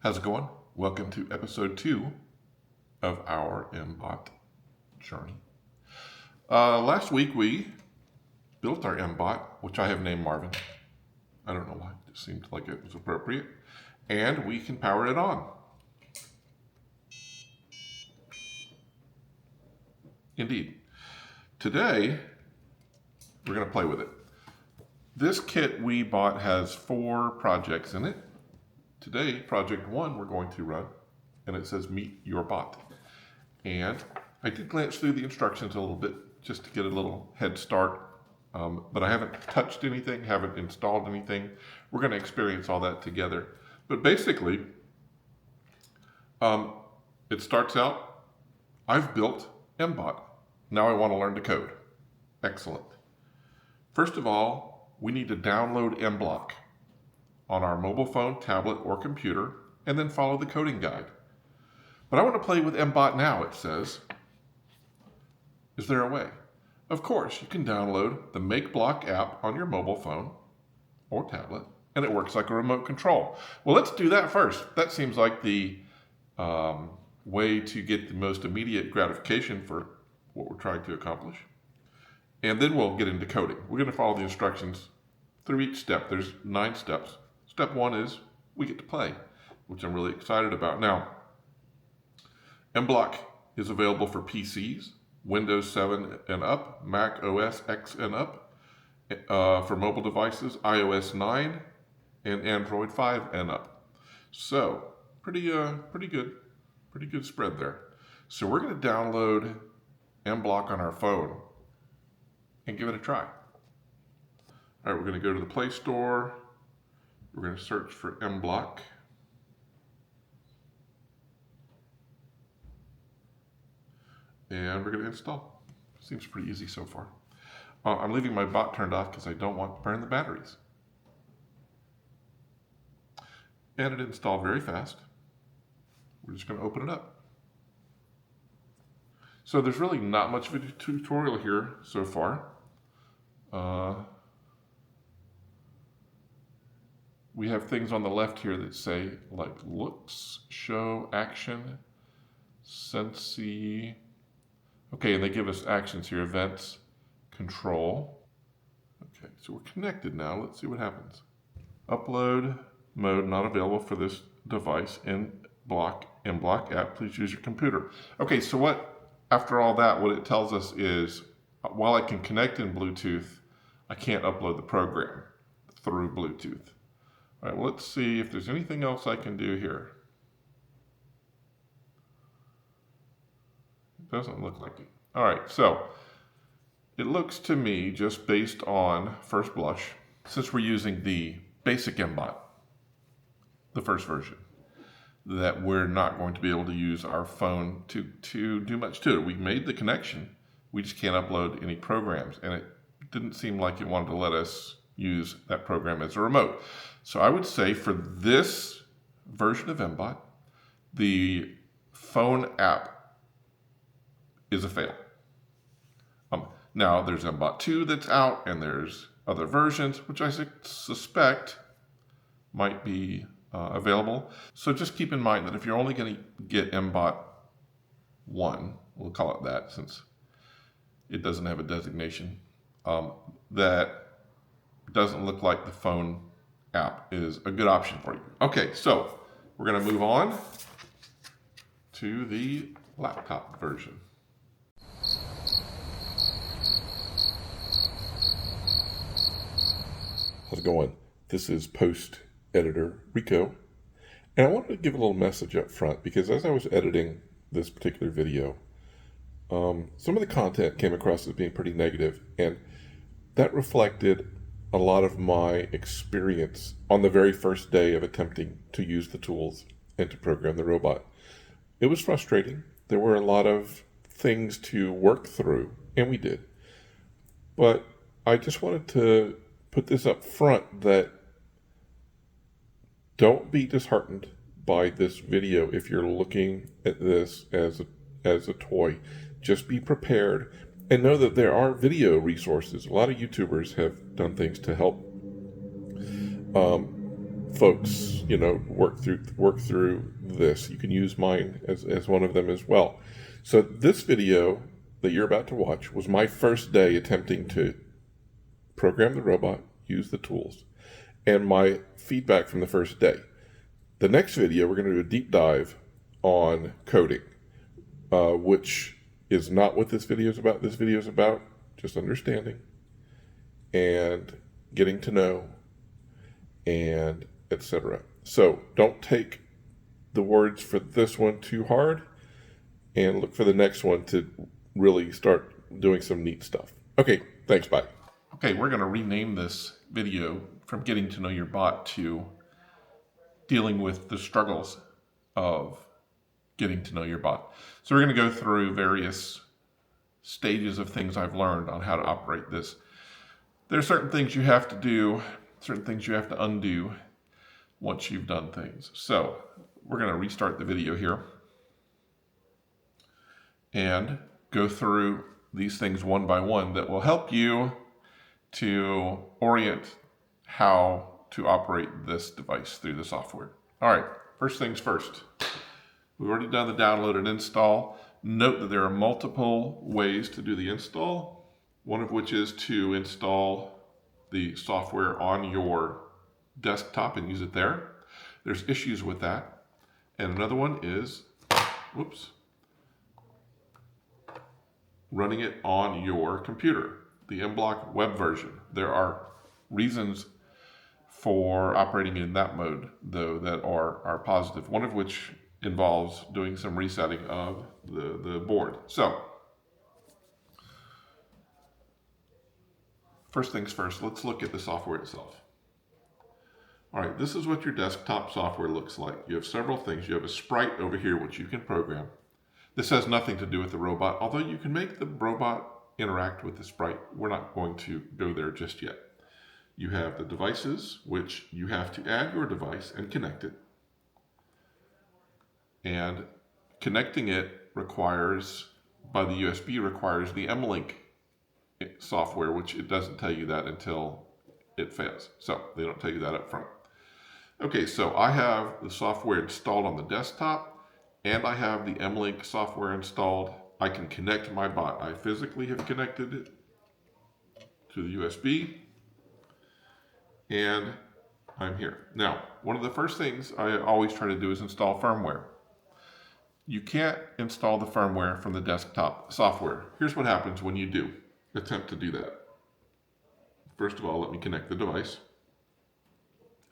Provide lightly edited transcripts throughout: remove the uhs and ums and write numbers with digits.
How's it going? Welcome to episode 2 of our mBot journey. Last week we built our mBot, which I have named Marvin. I don't know why, it just seemed like it was appropriate. And we can power it on. Indeed. Today, we're going to play with it. This kit we bought has 4 projects in it. Today, project 1 we're going to run, and it says meet your bot. And I did glance through the instructions a little bit just to get a little head start, but I haven't touched anything, haven't installed anything. We're going to experience all that together. But basically, it starts out, I've built mBot. Now I want to learn to code. Excellent. First of all, we need to download mBlock on our mobile phone, tablet, or computer, and then follow the coding guide. But I want to play with mBot now, it says. Is there a way? Of course, you can download the MakeBlock app on your mobile phone or tablet, and it works like a remote control. Well, let's do that first. That seems like the way to get the most immediate gratification for what we're trying to accomplish. And then we'll get into coding. We're going to follow the instructions through each step. There's 9 steps. Step 1 is we get to play, which I'm really excited about. Now, mBlock is available for PCs, Windows 7 and up, Mac OS X and up, for mobile devices, iOS 9, and Android 5 and up. So, pretty good spread there. So we're going to download mBlock on our phone and give it a try. All right, we're going to go to the Play Store. We're going to search for mBlock. And we're going to install. Seems pretty easy so far. I'm leaving my bot turned off because I don't want to burn the batteries. And it installed very fast. We're just going to open it up. So there's really not much of a tutorial here so far. We have things on the left here that say like looks, show, action, sensei. Okay, and they give us actions here, events, control. Okay, so we're connected now. Let's see what happens. Upload mode not available for this device in mBlock app. Please use your computer. Okay, so what, after all that, what it tells us is while I can connect in Bluetooth, I can't upload the program through Bluetooth. All right, well, let's see if there's anything else I can do here. It doesn't look like it. All right, so it looks to me, just based on first blush, since we're using the basic mBot, the first version, that we're not going to be able to use our phone to do much to it. We made the connection, we just can't upload any programs, and it didn't seem like it wanted to let us use that program as a remote. So I would say for this version of mBot, the phone app is a fail. Now there's mBot 2 that's out, and there's other versions, which I suspect might be available. So just keep in mind that if you're only going to get mBot 1, we'll call it that since it doesn't have a designation, that doesn't look like the phone app is a good option for you. Okay, so we're going to move on to the laptop version. How's it going? This is Post Editor Rico, and I wanted to give a little message up front because as I was editing this particular video, some of the content came across as being pretty negative, and that reflected a lot of my experience on the very first day of attempting to use the tools and to program the robot. It was frustrating. There were a lot of things to work through, and we did. But I just wanted to put this up front that don't be disheartened by this video if you're looking at this as a toy. Just be prepared. And know that there are video resources. A lot of YouTubers have done things to help folks, work through this. You can use mine as one of them as well. So this video that you're about to watch was my first day attempting to program the robot, use the tools, and my feedback from the first day. The next video, we're going to do a deep dive on coding, which is not what this video is about. This video is about just understanding and getting to know and etc. So don't take the words for this one too hard, and look for the next one to really start doing some neat stuff. Okay, thanks, bye. Okay, we're going to rename this video from getting to know your bot to dealing with the struggles of getting to know your bot. So we're going to go through various stages of things I've learned on how to operate this. There are certain things you have to do, certain things you have to undo once you've done things. So we're going to restart the video here and go through these things one by one that will help you to orient how to operate this device through the software. All right, first things first. We've already done the download and install. Note that there are multiple ways to do the install, one of which is to install the software on your desktop and use it there. There's issues with that. And another one is, running it on your computer, the MakeBlock Web version. There are reasons for operating in that mode, though, that are positive, one of which involves doing some resetting of the board. So, first things first, let's look at the software itself. All right, this is what your desktop software looks like. You have several things. You have a sprite over here, which you can program. This has nothing to do with the robot, although you can make the robot interact with the sprite. We're not going to go there just yet. You have the devices, which you have to add your device and connect it. And connecting it requires, by the USB, requires the MLink software, which it doesn't tell you that until it fails. So they don't tell you that up front. Okay, so I have the software installed on the desktop, and I have the MLink software installed. I can connect my bot. I physically have connected it to the USB, and I'm here. Now, one of the first things I always try to do is install firmware. You can't install the firmware from the desktop software. Here's what happens when you do attempt to do that. First of all, let me connect the device.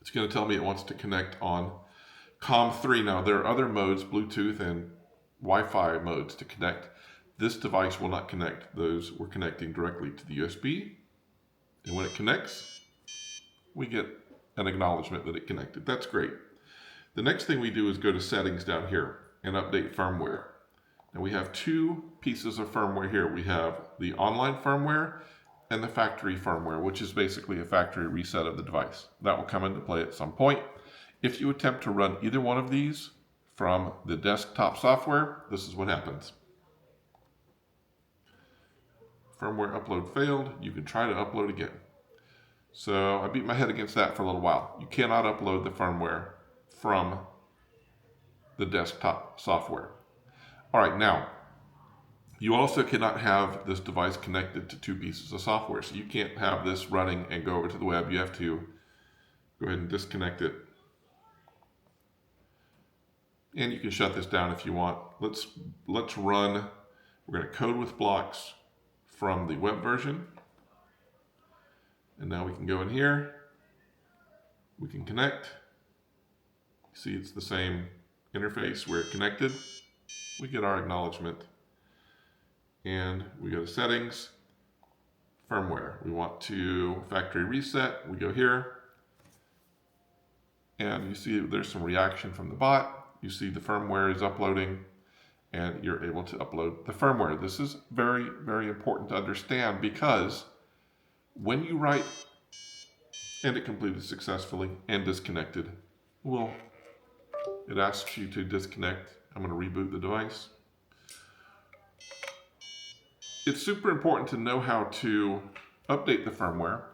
It's going to tell me it wants to connect on COM3. Now, there are other modes, Bluetooth and Wi-Fi modes to connect. This device will not connect. Those we're connecting directly to the USB. And when it connects, we get an acknowledgement that it connected. That's great. The next thing we do is go to settings down here and update firmware. Now we have two pieces of firmware here. We have the online firmware and the factory firmware, which is basically a factory reset of the device. That will come into play at some point. If you attempt to run either one of these from the desktop software, this is what happens. Firmware upload failed. You can try to upload again. So I beat my head against that for a little while. You cannot upload the firmware from the desktop software. All right, now, you also cannot have this device connected to two pieces of software. So you can't have this running and go over to the web. You have to go ahead and disconnect it. And you can shut this down if you want. Let's run, we're going to code with blocks from the web version. And now we can go in here. We can connect. See, it's the same interface. We're connected. We get our acknowledgement. And we go to settings, firmware. We want to factory reset. We go here. And you see there's some reaction from the bot. You see the firmware is uploading, and you're able to upload the firmware. This is very, very important to understand, because when you write and it completed successfully and disconnected, well, it asks you to disconnect. I'm going to reboot the device. It's super important to know how to update the firmware,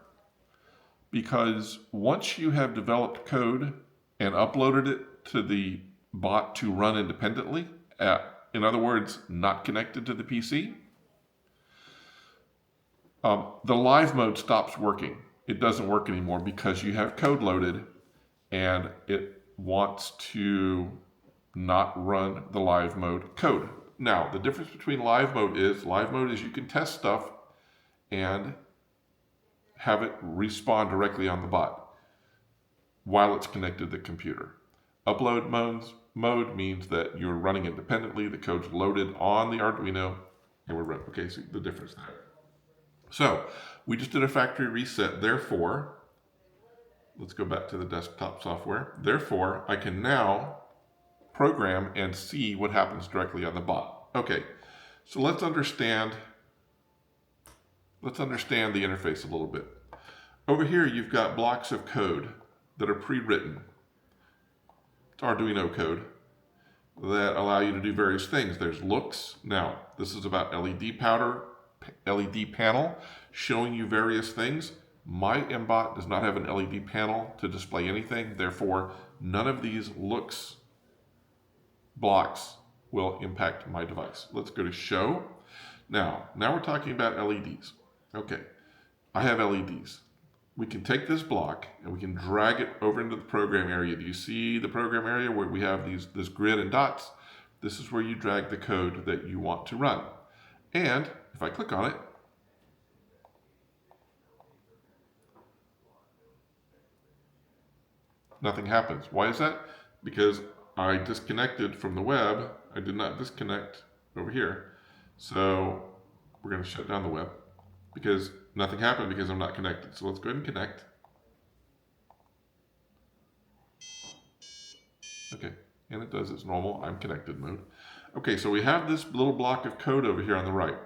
because once you have developed code and uploaded it to the bot to run independently, in other words, not connected to the PC, the live mode stops working. It doesn't work anymore because you have code loaded and it wants to not run the live mode code. Now, the difference between live mode is you can test stuff and have it respawn directly on the bot while it's connected to the computer. Upload mode means that you're running independently, the code's loaded on the Arduino, and we're running. Okay, see the difference there. So, we just did a factory reset, therefore, let's go back to the desktop software. Therefore, I can now program and see what happens directly on the bot. Okay, so let's understand the interface a little bit. Over here, you've got blocks of code that are pre-written. It's Arduino code that allow you to do various things. There's looks. Now, this is about LED panel showing you various things. My mBot does not have an LED panel to display anything. Therefore, none of these looks blocks will impact my device. Let's go to show. Now we're talking about LEDs. Okay, I have LEDs. We can take this block and we can drag it over into the program area. Do you see the program area where we have this grid and dots? This is where you drag the code that you want to run. And if I click on it, nothing happens. Why is that? Because I disconnected from the web. I did not disconnect over here. So we're going to shut down the web because nothing happened because I'm not connected. So let's go ahead and connect. Okay, and it does its normal I'm connected mode. Okay, so we have this little block of code over here on the right.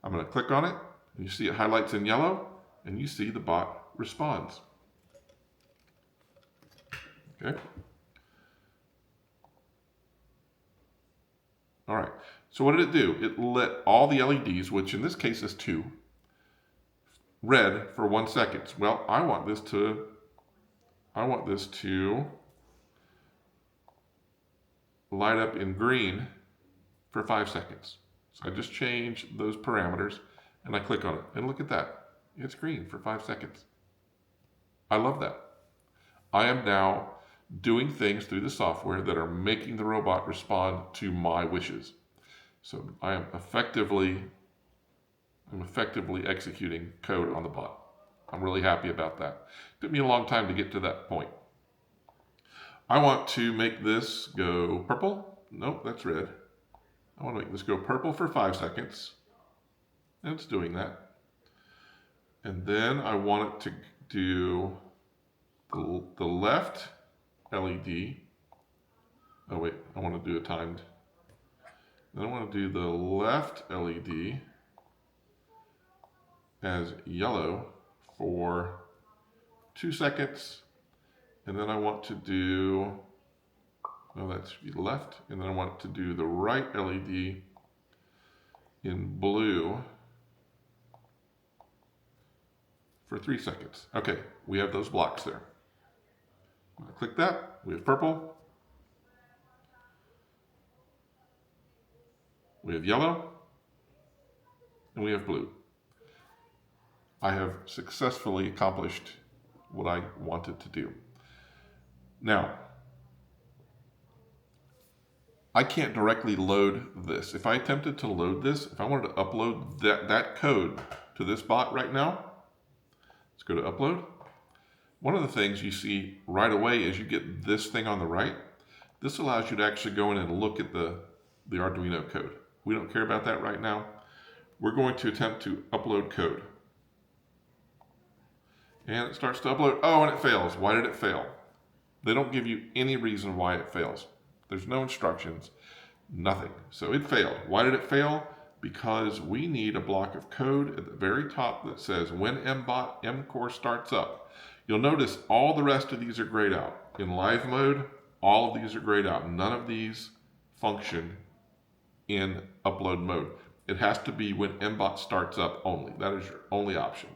I'm going to click on it, and you see it highlights in yellow, and you see the bot responds. Okay. All right, so what did it do? It lit all the LEDs, which in this case is 2, red for 1 second. Well, I want this to light up in green for 5 seconds. So I just change those parameters and I click on it, and look at that. It's green for 5 seconds. I love that. I am now doing things through the software that are making the robot respond to my wishes. So I am effectively executing code on the bot. I'm really happy about that. It took me a long time to get to that point. I want to make this go purple. Nope, that's red. I want to make this go purple for 5 seconds. And it's doing that. And then I want it to do the left LED. Oh wait, I want to do a timed. Then I want to do the left LED as yellow for 2 seconds. And then I want to do, well, that should be left. And then I want to do the right LED in blue for 3 seconds. Okay, we have those blocks there. I'm gonna click that, we have purple, we have yellow, and we have blue. I have successfully accomplished what I wanted to do. Now, I can't directly load this. If I attempted to load this, if I wanted to upload that code to this bot right now, let's go to upload. One of the things you see right away is you get this thing on the right. This allows you to actually go in and look at the Arduino code. We don't care about that right now. We're going to attempt to upload code. And it starts to upload. Oh, and it fails. Why did it fail? They don't give you any reason why it fails. There's no instructions, nothing. So it failed. Why did it fail? Because we need a block of code at the very top that says when mBot mCore starts up. You'll notice all the rest of these are grayed out. In live mode, all of these are grayed out. None of these function in upload mode. It has to be when mBot starts up only. That is your only option.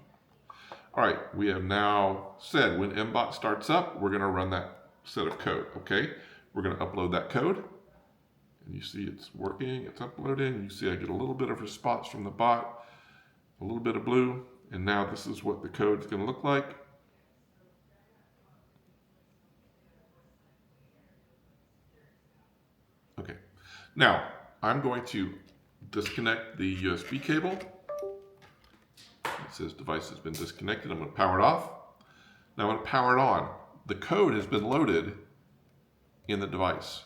All right, we have now said when mBot starts up, we're going to run that set of code, okay? We're going to upload that code. And you see it's working, it's uploading. You see I get a little bit of response from the bot, a little bit of blue, and now this is what the code is going to look like. Okay, now I'm going to disconnect the USB cable. It says device has been disconnected. I'm going to power it off. Now I'm going to power it on. The code has been loaded in the device.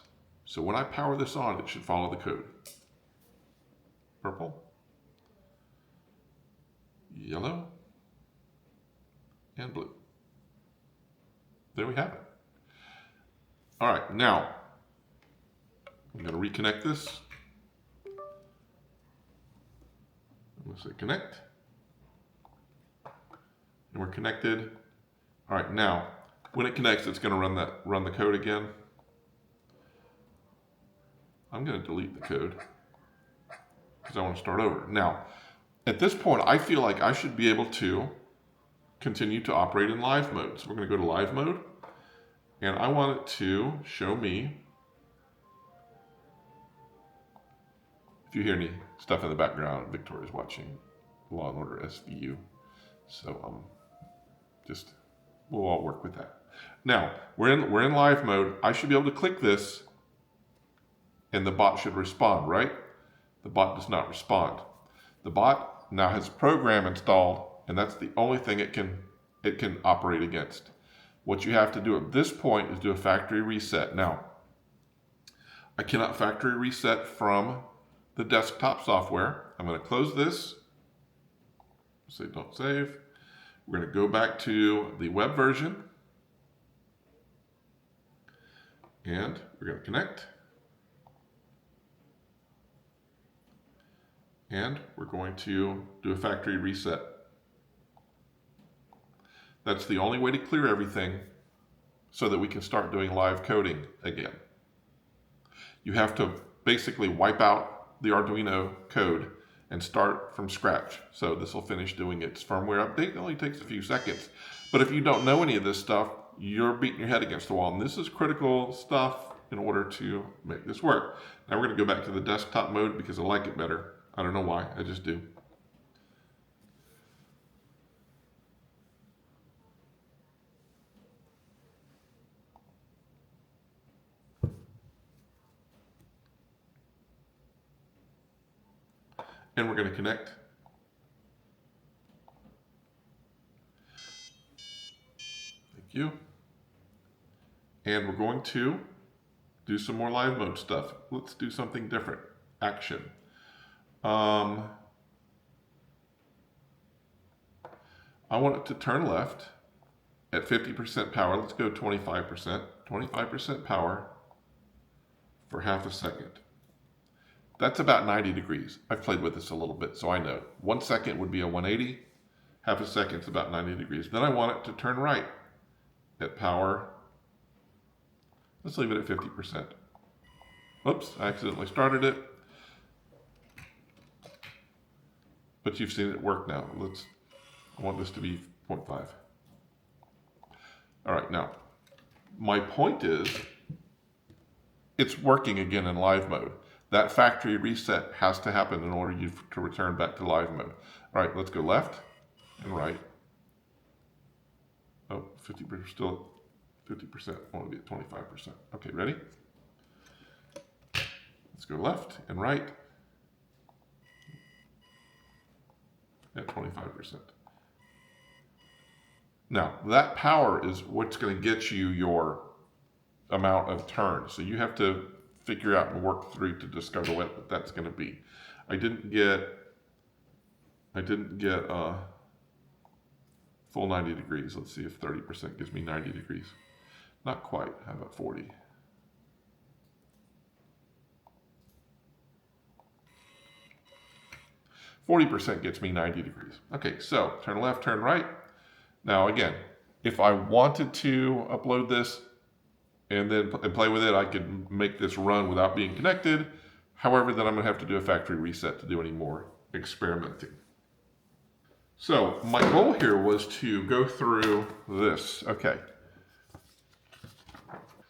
So when I power this on, it should follow the code. Purple, yellow, and blue. There we have it. All right, now I'm going to reconnect this. I'm going to say connect. And we're connected. All right, now when it connects, it's going to run the code again. I'm going to delete the code because I want to start over. Now, at this point, I feel like I should be able to continue to operate in live mode. So we're going to go to live mode, and I want it to show me. If you hear any stuff in the background, Victoria's watching Law and Order SVU. So we'll all work with that. Now, we're in live mode. I should be able to click this and the bot should respond, right? The bot does not respond. The bot now has a program installed, and that's the only thing it can operate against. What you have to do at this point is do a factory reset. Now, I cannot factory reset from the desktop software. I'm going to close this. Say don't save. We're going to go back to the web version, and we're going to connect. And we're going to do a factory reset. That's the only way to clear everything so that we can start doing live coding again. You have to basically wipe out the Arduino code and start from scratch. So this will finish doing its firmware update. It only takes a few seconds. But if you don't know any of this stuff, you're beating your head against the wall. And this is critical stuff in order to make this work. Now we're going to go back to the desktop mode because I like it better. I don't know why, I just do. And we're going to connect. Thank you. And we're going to do some more live mode stuff. Let's do something different. Action. I want it to turn left at 50% power. Let's go 25%. 25% power for half a second. That's about 90 degrees. I've played with this a little bit, so I know. 1 second would be a 180. Half a second is about 90 degrees. Then I want it to turn right at power. Let's leave it at 50%. Oops, I accidentally started it. But you've seen it work now. I want this to be 0.5. All right, now, my point is, it's working again in live mode. That factory reset has to happen in order to return back to live mode. All right, let's go left and right. Oh, 50%, still 50%, I want to be at 25%. Okay, ready? Let's go left and right at 25%. Now, that power is what's going to get you your amount of turns. So you have to figure out and work through to discover what that's going to be. I didn't get full 90 degrees. Let's see if 30% gives me 90 degrees. Not quite. How about 40? %40 gets me 90 degrees. Okay, so turn left, turn right. Now again, if I wanted to upload this and then play with it, I could make this run without being connected. However, then I'm going to have to do a factory reset to do any more experimenting. So my goal here was to go through this. Okay.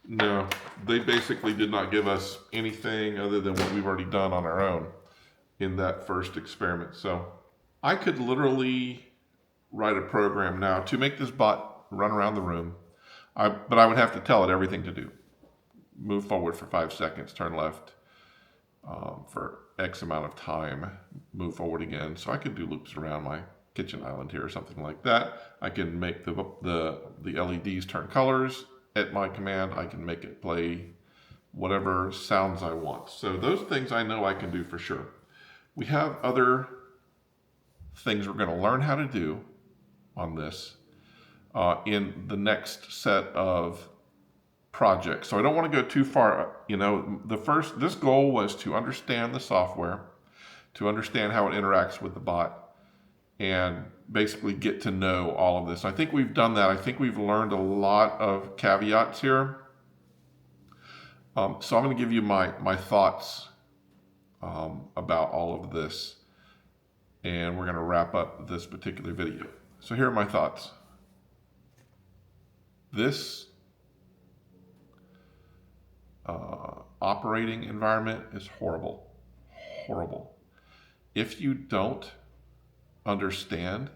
No, they basically did not give us anything other than what we've already done on our own in that first experiment. So I could literally write a program now to make this bot run around the room, but I would have to tell it everything to do. Move forward for 5 seconds, turn left for X amount of time, move forward again. So I could do loops around my kitchen island here or something like that. I can make the LEDs turn colors at my command. I can make it play whatever sounds I want. So those things I know I can do for sure. We have other things we're going to learn how to do on this in the next set of projects. So I don't want to go too far. You know, this goal was to understand the software, to understand how it interacts with the bot, and basically get to know all of this. I think we've done that. I think we've learned a lot of caveats here. So I'm going to give you my thoughts about all of this, and we're going to wrap up this particular video. So here are my thoughts. This operating environment is horrible. Horrible. If you don't understand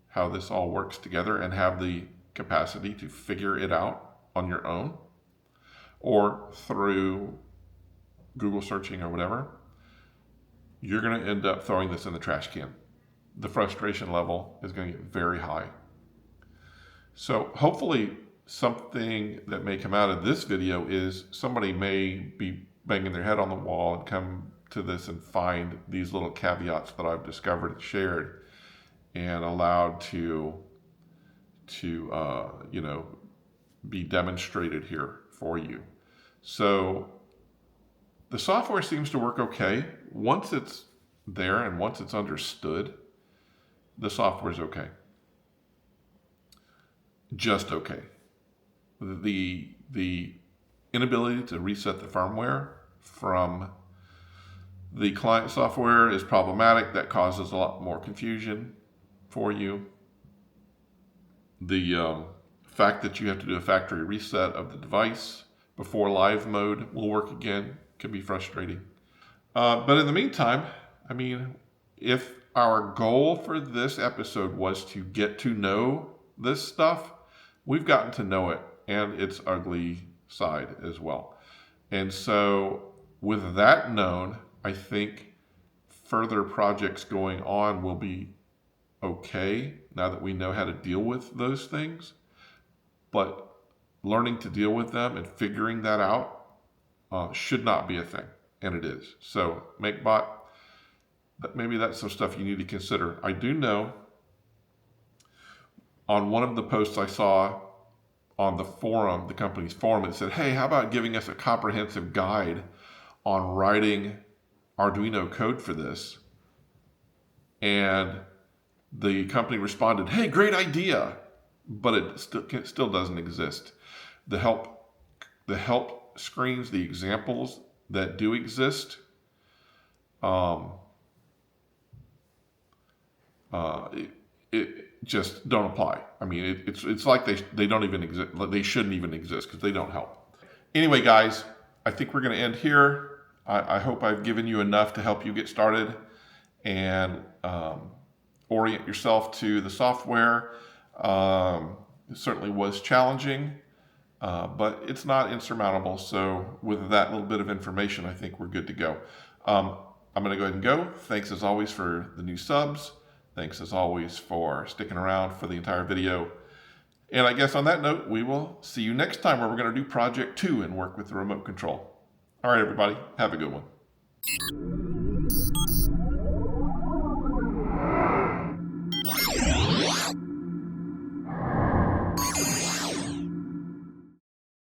how this all works together and have the capacity to figure it out on your own or through Google searching or whatever, you're going to end up throwing this in the trash can. The frustration level is going to get very high. So hopefully something that may come out of this video is somebody may be banging their head on the wall and come to this and find these little caveats that I've discovered and shared and allowed to you know, be demonstrated here for you. So the software seems to work okay. Once it's there and once it's understood, the software is okay. Just okay. The inability to reset the firmware from the client software is problematic. That causes a lot more confusion for you. The fact that you have to do a factory reset of the device before live mode will work again can be frustrating. But in the meantime, I mean, if our goal for this episode was to get to know this stuff, we've gotten to know it and its ugly side as well. And so with that known, I think further projects going on will be okay now that we know how to deal with those things. But learning to deal with them and figuring that out should not be a thing, and it is. So MakeBot, maybe that's some stuff you need to consider. I do know on one of the posts I saw on the forum, the company's forum, it said, hey, how about giving us a comprehensive guide on writing Arduino code for this? And the company responded, hey, great idea, but it still doesn't exist. The help screens, the examples that do exist, it just don't apply. I mean, it's like they don't even exist. They shouldn't even exist because they don't help. Anyway, guys, I think we're going to end here. I hope I've given you enough to help you get started and orient yourself to the software. It certainly was challenging, but it's not insurmountable. So with that little bit of information, I think we're good to go. I'm going to go ahead and go. Thanks as always for the new subs. Thanks as always for sticking around for the entire video. And I guess on that note, we will see you next time where we're going to do project 2 and work with the remote control. All right, everybody, have a good one.